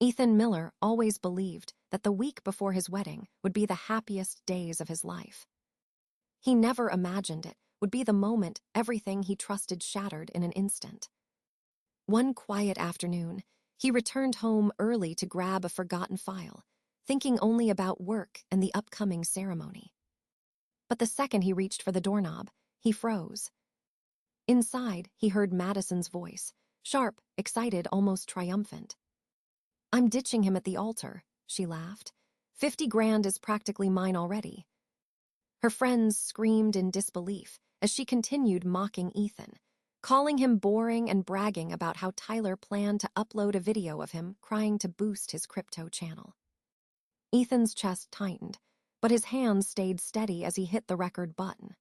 Ethan Miller always believed that the week before his wedding would be the happiest days of his life. He never imagined it would be the moment everything he trusted shattered in an instant. One quiet afternoon, he returned home early to grab a forgotten file, thinking only about work and the upcoming ceremony. But the second he reached for the doorknob, he froze. Inside, he heard Madison's voice, sharp, excited, almost triumphant. "I'm ditching him at the altar," she laughed. 50 grand is practically mine already." Her friends screamed in disbelief as she continued mocking Ethan, calling him boring and bragging about how Tyler planned to upload a video of him crying to boost his crypto channel. Ethan's chest tightened, but his hands stayed steady as he hit the record button.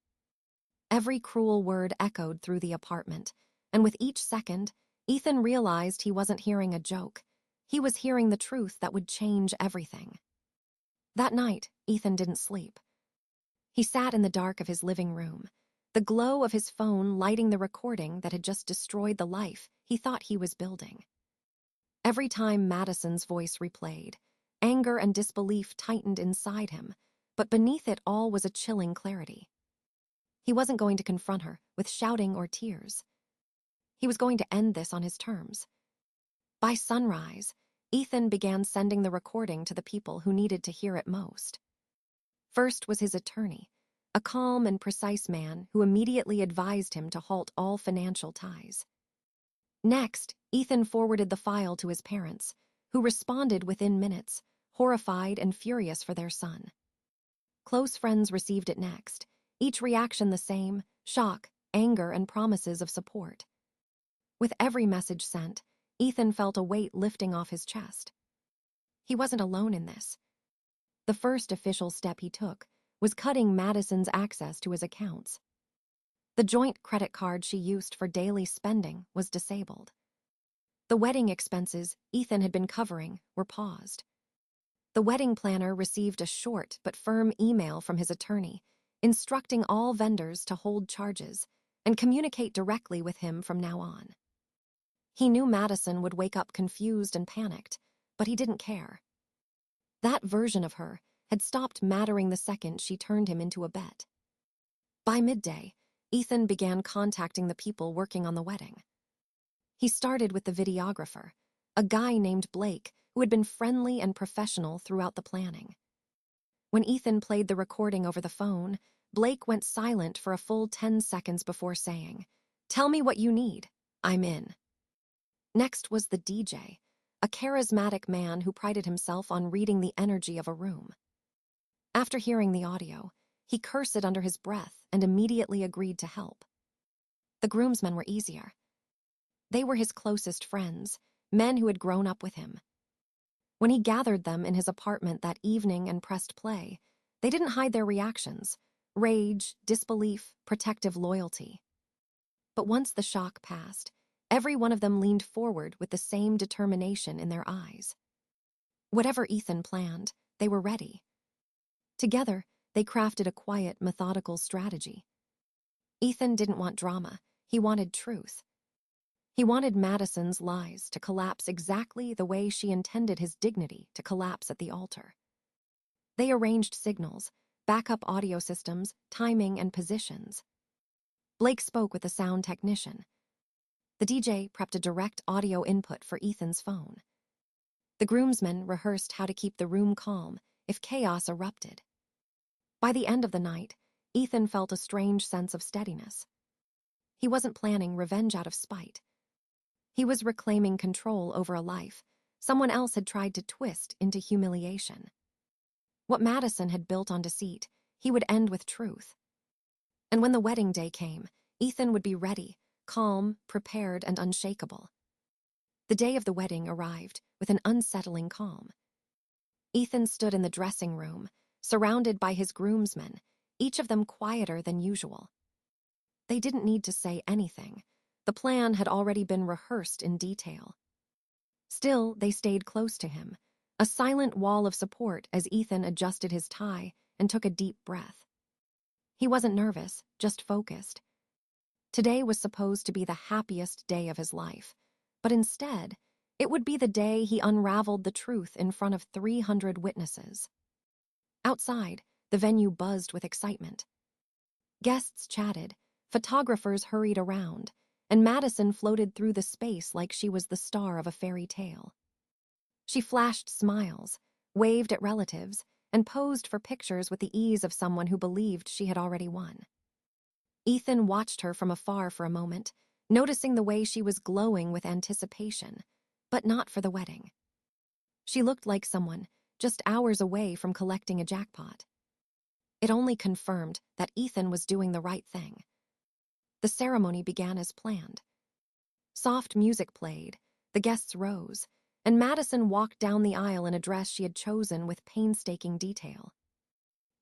Every cruel word echoed through the apartment, and with each second, Ethan realized he wasn't hearing a joke. He was hearing the truth that would change everything. That night, Ethan didn't sleep. He sat in the dark of his living room, the glow of his phone lighting the recording that had just destroyed the life he thought he was building. Every time Madison's voice replayed, anger and disbelief tightened inside him, but beneath it all was a chilling clarity. He wasn't going to confront her with shouting or tears. He was going to end this on his terms. By sunrise, Ethan began sending the recording to the people who needed to hear it most. First was his attorney, a calm and precise man who immediately advised him to halt all financial ties. Next, Ethan forwarded the file to his parents, who responded within minutes, horrified and furious for their son. Close friends received it next, each reaction the same: shock, anger, and promises of support. With every message sent, Ethan felt a weight lifting off his chest. He wasn't alone in this. The first official step he took was cutting Madison's access to his accounts. The joint credit card she used for daily spending was disabled. The wedding expenses Ethan had been covering were paused. The wedding planner received a short but firm email from his attorney, instructing all vendors to hold charges and communicate directly with him from now on. He knew Madison would wake up confused and panicked, but he didn't care. That version of her had stopped mattering the second she turned him into a bet. By midday, Ethan began contacting the people working on the wedding. He started with the videographer, a guy named Blake who had been friendly and professional throughout the planning. When Ethan played the recording over the phone, Blake went silent for a full 10 seconds before saying, "Tell me what you need. I'm in." Next was the DJ, a charismatic man who prided himself on reading the energy of a room. After hearing the audio, he cursed under his breath and immediately agreed to help. The groomsmen were easier. They were his closest friends, men who had grown up with him. When he gathered them in his apartment that evening and pressed play, they didn't hide their reactions: rage, disbelief, protective loyalty. But once the shock passed, every one of them leaned forward with the same determination in their eyes. Whatever Ethan planned, they were ready. Together, they crafted a quiet, methodical strategy. Ethan didn't want drama, he wanted truth. He wanted Madison's lies to collapse exactly the way she intended his dignity to collapse at the altar. They arranged signals, backup audio systems, timing, and positions. Blake spoke with the sound technician. The DJ prepped a direct audio input for Ethan's phone. The groomsmen rehearsed how to keep the room calm if chaos erupted. By the end of the night, Ethan felt a strange sense of steadiness. He wasn't planning revenge out of spite. He was reclaiming control over a life someone else had tried to twist into humiliation. What Madison had built on deceit, he would end with truth. And when the wedding day came, Ethan would be ready, calm, prepared, and unshakable. The day of the wedding arrived with an unsettling calm. Ethan stood in the dressing room, surrounded by his groomsmen, each of them quieter than usual. They didn't need to say anything. The plan had already been rehearsed in detail. Still, they stayed close to him, a silent wall of support as Ethan adjusted his tie and took a deep breath. He wasn't nervous, just focused. Today was supposed to be the happiest day of his life, but instead, It would be the day he unraveled the truth in front of 300 witnesses. Outside, the venue buzzed with excitement. Guests chatted, photographers hurried around, and Madison floated through the space like she was the star of a fairy tale. She flashed smiles, waved at relatives, and posed for pictures with the ease of someone who believed she had already won. Ethan watched her from afar for a moment, noticing the way she was glowing with anticipation, but not for the wedding. She looked like someone just hours away from collecting a jackpot. It only confirmed that Ethan was doing the right thing. The ceremony began as planned. Soft music played, the guests rose, and Madison walked down the aisle in a dress she had chosen with painstaking detail.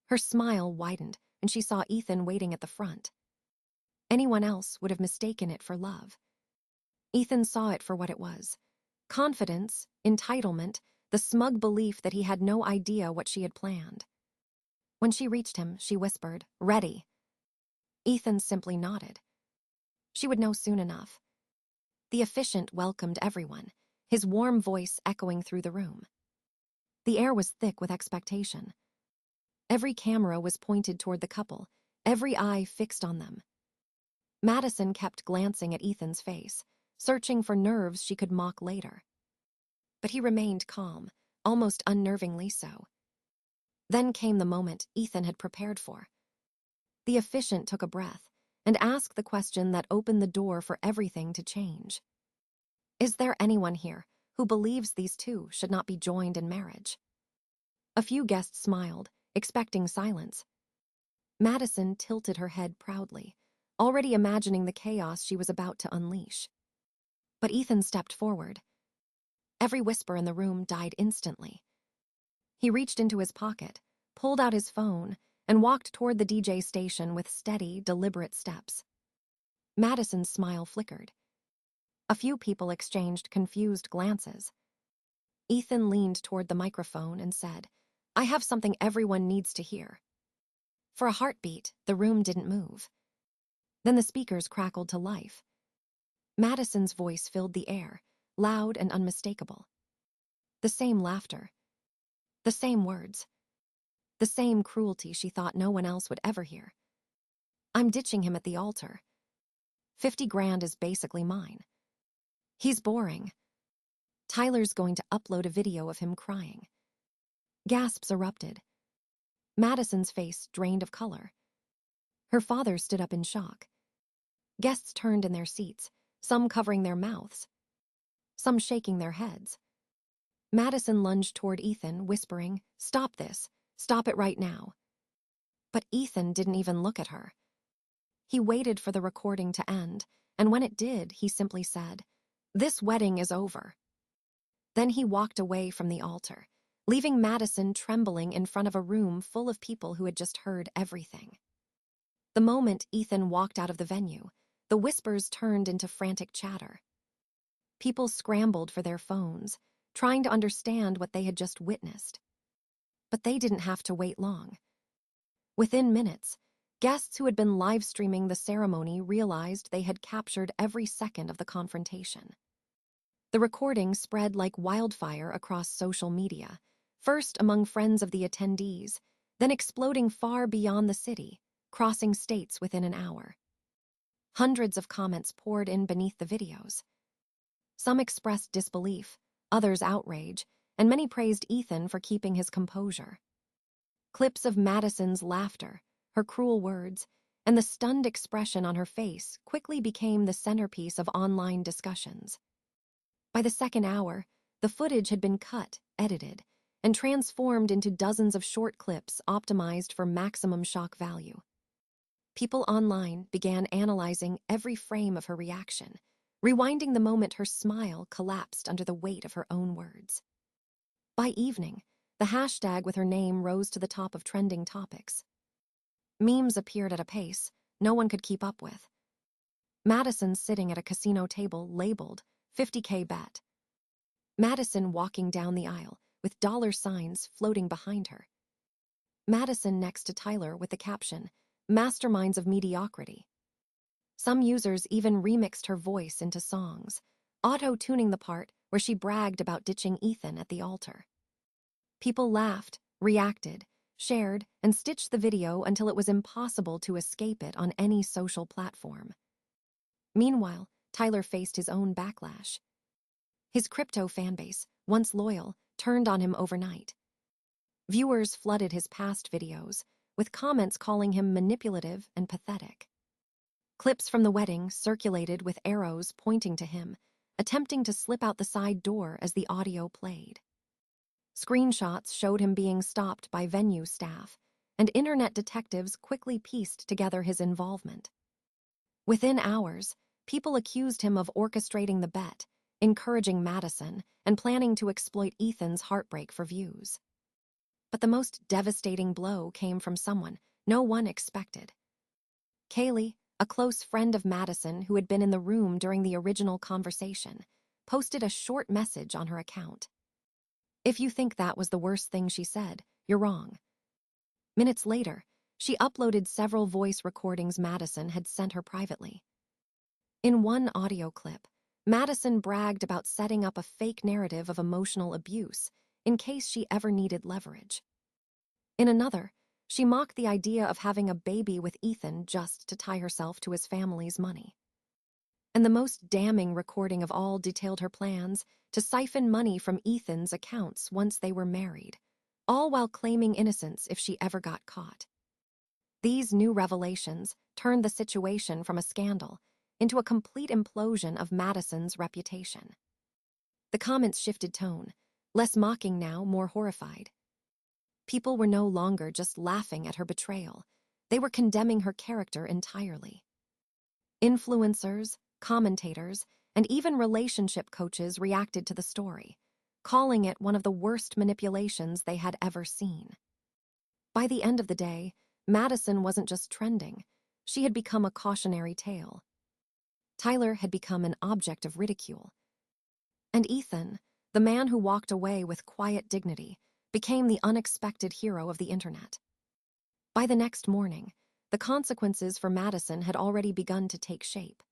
Her smile widened, and she saw Ethan waiting at the front. Anyone else would have mistaken it for love. Ethan saw it for what it was: confidence, entitlement, the smug belief that he had no idea what she had planned. When she reached him, she whispered, "Ready." Ethan simply nodded. She would know soon enough. The officiant welcomed everyone, his warm voice echoing through the room. The air was thick with expectation. Every camera was pointed toward the couple, every eye fixed on them. Madison kept glancing at Ethan's face, searching for nerves she could mock later. But he remained calm, almost unnervingly so. Then came the moment Ethan had prepared for. The officiant took a breath and asked the question that opened the door for everything to change. Is there anyone here who believes these two should not be joined in marriage? A few guests smiled, expecting silence. Madison tilted her head proudly, already imagining the chaos she was about to unleash. But Ethan stepped forward. Every whisper in the room died instantly. He reached into his pocket, pulled out his phone, and walked toward the DJ station with steady, deliberate steps. Madison's smile flickered. A few people exchanged confused glances. Ethan leaned toward the microphone and said, "I have something everyone needs to hear." For a heartbeat, the room didn't move. Then the speakers crackled to life. Madison's voice filled the air, loud and unmistakable. The same laughter. The same words. The same cruelty she thought no one else would ever hear. "I'm ditching him at the altar. 50 grand is basically mine. He's boring. Tyler's going to upload a video of him crying." Gasps erupted. Madison's face drained of color. Her father stood up in shock. Guests turned in their seats, some covering their mouths, some shaking their heads. Madison lunged toward Ethan, whispering, "Stop this. Stop it right now." But Ethan didn't even look at her. He waited for the recording to end, and when it did, he simply said, "This wedding is over." Then he walked away from the altar, leaving Madison trembling in front of a room full of people who had just heard everything. The moment Ethan walked out of the venue, the whispers turned into frantic chatter. People scrambled for their phones, trying to understand what they had just witnessed. But they didn't have to wait long. Within minutes, guests who had been live streaming the ceremony realized they had captured every second of the confrontation. The recording spread like wildfire across social media, first among friends of the attendees, then exploding far beyond the city, crossing states within an hour. Hundreds of comments poured in beneath the videos. Some expressed disbelief, others outrage, and many praised Ethan for keeping his composure. Clips of Madison's laughter, her cruel words, and the stunned expression on her face quickly became the centerpiece of online discussions. By the second hour, the footage had been cut, edited, and transformed into dozens of short clips optimized for maximum shock value. People online began analyzing every frame of her reaction, rewinding the moment her smile collapsed under the weight of her own words. By evening, the hashtag with her name rose to the top of trending topics. Memes appeared at a pace no one could keep up with. Madison sitting at a casino table labeled 50K bet. Madison walking down the aisle with dollar signs floating behind her. Madison next to Tyler with the caption, "Masterminds of mediocrity." Some users even remixed her voice into songs, auto-tuning the part where she bragged about ditching Ethan at the altar. People laughed, reacted, shared, and stitched the video until it was impossible to escape it on any social platform. Meanwhile, Tyler faced his own backlash. His crypto fanbase, once loyal, turned on him overnight. Viewers flooded his past videos, with comments calling him manipulative and pathetic. Clips from the wedding circulated with arrows pointing to him, attempting to slip out the side door as the audio played. Screenshots showed him being stopped by venue staff, and internet detectives quickly pieced together his involvement. Within hours, people accused him of orchestrating the bet, encouraging Madison, and planning to exploit Ethan's heartbreak for views. But the most devastating blow came from someone no one expected. Kaylee, a close friend of Madison who had been in the room during the original conversation, posted a short message on her account. "If you think that was the worst thing she said, you're wrong." Minutes later, she uploaded several voice recordings Madison had sent her privately. In one audio clip, Madison bragged about setting up a fake narrative of emotional abuse in case she ever needed leverage. In another, she mocked the idea of having a baby with Ethan just to tie herself to his family's money. And the most damning recording of all detailed her plans to siphon money from Ethan's accounts once they were married, all while claiming innocence if she ever got caught. These new revelations turned the situation from a scandal into a complete implosion of Madison's reputation. The comments shifted tone, less mocking now, more horrified. People were no longer just laughing at her betrayal. They were condemning her character entirely. Influencers, commentators, and even relationship coaches reacted to the story, calling it one of the worst manipulations they had ever seen. By the end of the day, Madison wasn't just trending. She had become a cautionary tale. Tyler had become an object of ridicule. And Ethan, the man who walked away with quiet dignity, became the unexpected hero of the internet. By the next morning, the consequences for Madison had already begun to take shape.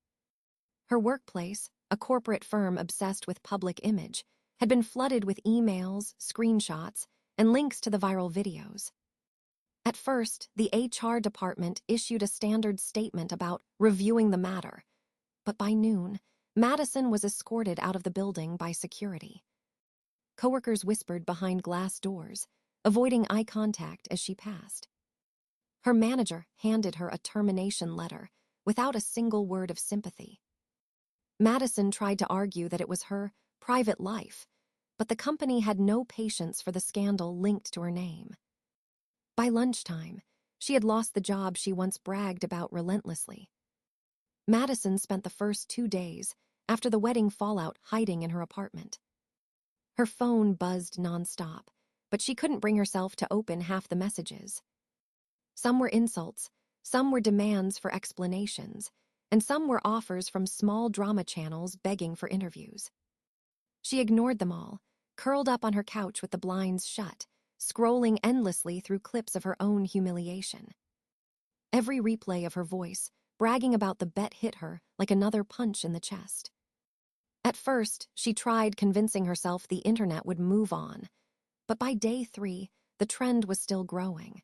Her workplace, a corporate firm obsessed with public image, had been flooded with emails, screenshots, and links to the viral videos. At first, the HR department issued a standard statement about reviewing the matter, but by noon, Madison was escorted out of the building by security. Coworkers whispered behind glass doors, avoiding eye contact as she passed. Her manager handed her a termination letter without a single word of sympathy. Madison tried to argue that it was her private life, but the company had no patience for the scandal linked to her name. By lunchtime, she had lost the job she once bragged about relentlessly. Madison spent the first 2 days after the wedding fallout hiding in her apartment. Her phone buzzed nonstop, but she couldn't bring herself to open half the messages. Some were insults, some were demands for explanations, and some were offers from small drama channels begging for interviews. She ignored them all, curled up on her couch with the blinds shut, scrolling endlessly through clips of her own humiliation. Every replay of her voice, bragging about the bet, hit her like another punch in the chest. At first, she tried convincing herself the internet would move on, but by day 3, the trend was still growing.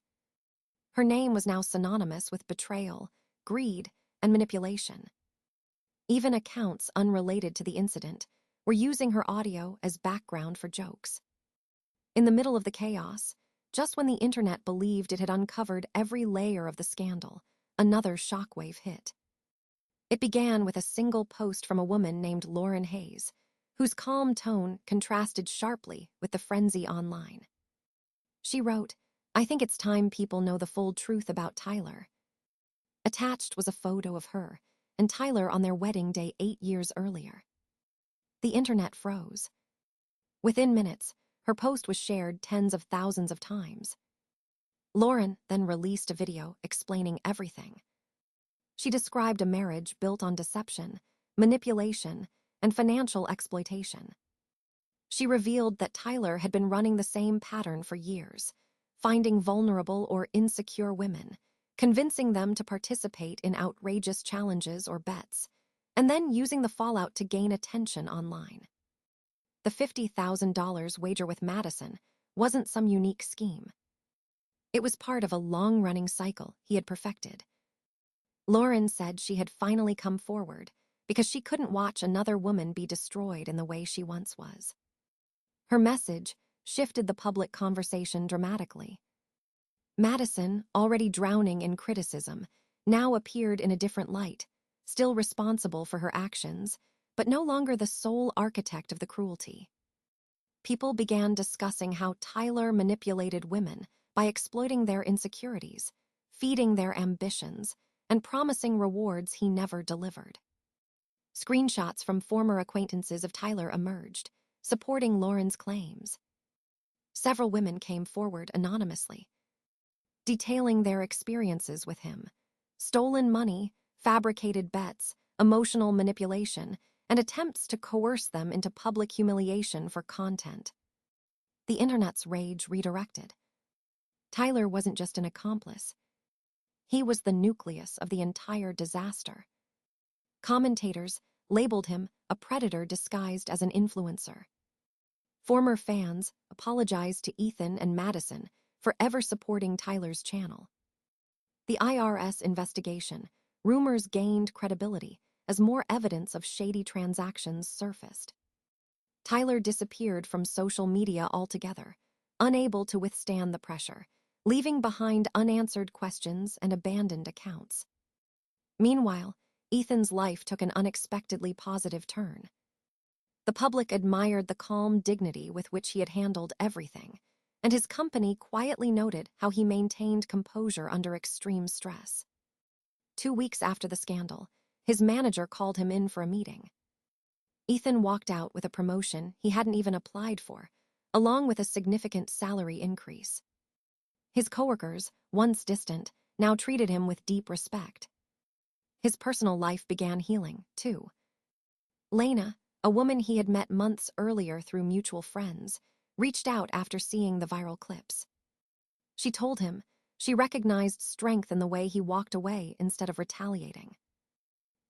Her name was now synonymous with betrayal, greed, and manipulation. Even accounts unrelated to the incident were using her audio as background for jokes. In the middle of the chaos, just when the internet believed it had uncovered every layer of the scandal, another shockwave hit. It began with a single post from a woman named Lauren Hayes, whose calm tone contrasted sharply with the frenzy online. She wrote, "I think it's time people know the full truth about Tyler." Attached was a photo of her and Tyler on their wedding day 8 years earlier. The internet froze. Within minutes, her post was shared tens of thousands of times. Lauren then released a video explaining everything. She described a marriage built on deception, manipulation, and financial exploitation. She revealed that Tyler had been running the same pattern for years, finding vulnerable or insecure women, convincing them to participate in outrageous challenges or bets, and then using the fallout to gain attention online. The $50,000 wager with Madison wasn't some unique scheme. It was part of a long-running cycle he had perfected. Lauren said she had finally come forward because she couldn't watch another woman be destroyed in the way she once was. Her message shifted the public conversation dramatically. Madison, already drowning in criticism, now appeared in a different light, still responsible for her actions, but no longer the sole architect of the cruelty. People began discussing how Tyler manipulated women by exploiting their insecurities, feeding their ambitions, and promising rewards he never delivered. Screenshots from former acquaintances of Tyler emerged, supporting Lauren's claims. Several women came forward anonymously, detailing their experiences with him: stolen money, fabricated bets, emotional manipulation, and attempts to coerce them into public humiliation for content. The internet's rage redirected. Tyler wasn't just an accomplice. He was the nucleus of the entire disaster. Commentators labeled him a predator disguised as an influencer. Former fans apologized to Ethan and Madison for ever supporting Tyler's channel. The IRS investigation, rumors gained credibility as more evidence of shady transactions surfaced. Tyler disappeared from social media altogether, unable to withstand the pressure, leaving behind unanswered questions and abandoned accounts. Meanwhile, Ethan's life took an unexpectedly positive turn. The public admired the calm dignity with which he had handled everything, and his company quietly noted how he maintained composure under extreme stress. 2 weeks after the scandal, his manager called him in for a meeting. Ethan walked out with a promotion he hadn't even applied for, along with a significant salary increase. His coworkers, once distant, now treated him with deep respect. His personal life began healing, too. Lena, a woman he had met months earlier through mutual friends, reached out after seeing the viral clips. She told him she recognized strength in the way he walked away instead of retaliating.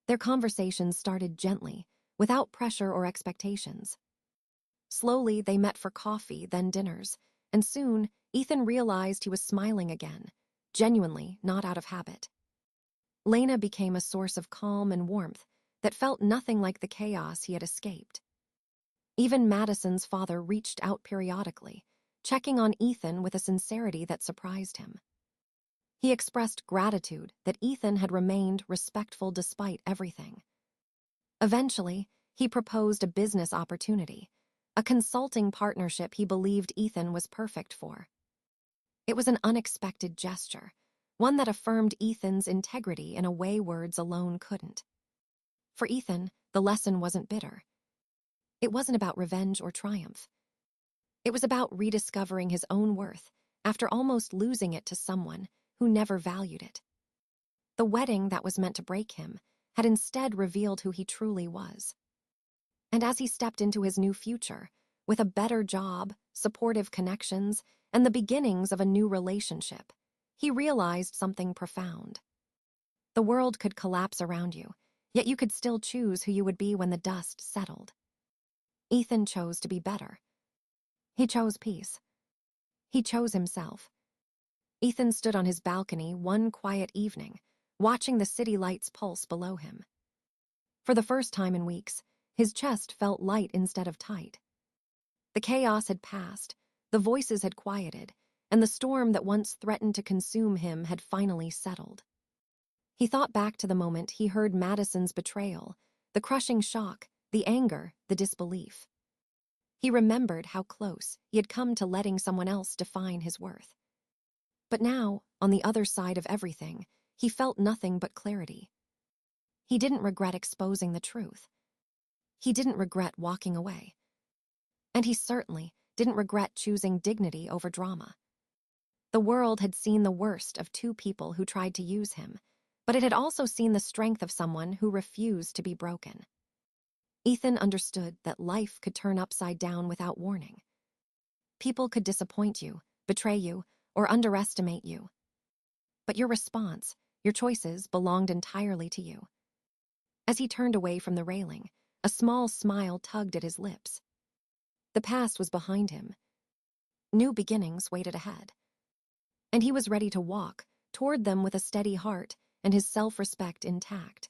Their conversations started gently, without pressure or expectations. Slowly, they met for coffee, then dinners, and soon, Ethan realized he was smiling again, genuinely, not out of habit. Lena became a source of calm and warmth that felt nothing like the chaos he had escaped. Even Madison's father reached out periodically, checking on Ethan with a sincerity that surprised him. He expressed gratitude that Ethan had remained respectful despite everything. Eventually, he proposed a business opportunity, a consulting partnership he believed Ethan was perfect for. It was an unexpected gesture, one that affirmed Ethan's integrity in a way words alone couldn't. For Ethan, the lesson wasn't bitter. It wasn't about revenge or triumph. It was about rediscovering his own worth after almost losing it to someone who never valued it. The wedding that was meant to break him had instead revealed who he truly was. And as he stepped into his new future, with a better job, supportive connections, and the beginnings of a new relationship, he realized something profound. The world could collapse around you, yet you could still choose who you would be when the dust settled. Ethan chose to be better. He chose peace. He chose himself. Ethan stood on his balcony one quiet evening, watching the city lights pulse below him. For the first time in weeks, his chest felt light instead of tight. The chaos had passed, the voices had quieted, and the storm that once threatened to consume him had finally settled. He thought back to the moment he heard Madison's betrayal, the crushing shock, the anger, the disbelief. He remembered how close he had come to letting someone else define his worth. But now, on the other side of everything, he felt nothing but clarity. He didn't regret exposing the truth. He didn't regret walking away. And he certainly didn't regret choosing dignity over drama. The world had seen the worst of two people who tried to use him, but it had also seen the strength of someone who refused to be broken. Ethan understood that life could turn upside down without warning. People could disappoint you, betray you, or underestimate you. But your response, your choices, belonged entirely to you. As he turned away from the railing, a small smile tugged at his lips. The past was behind him. New beginnings waited ahead. And he was ready to walk toward them with a steady heart and his self-respect intact.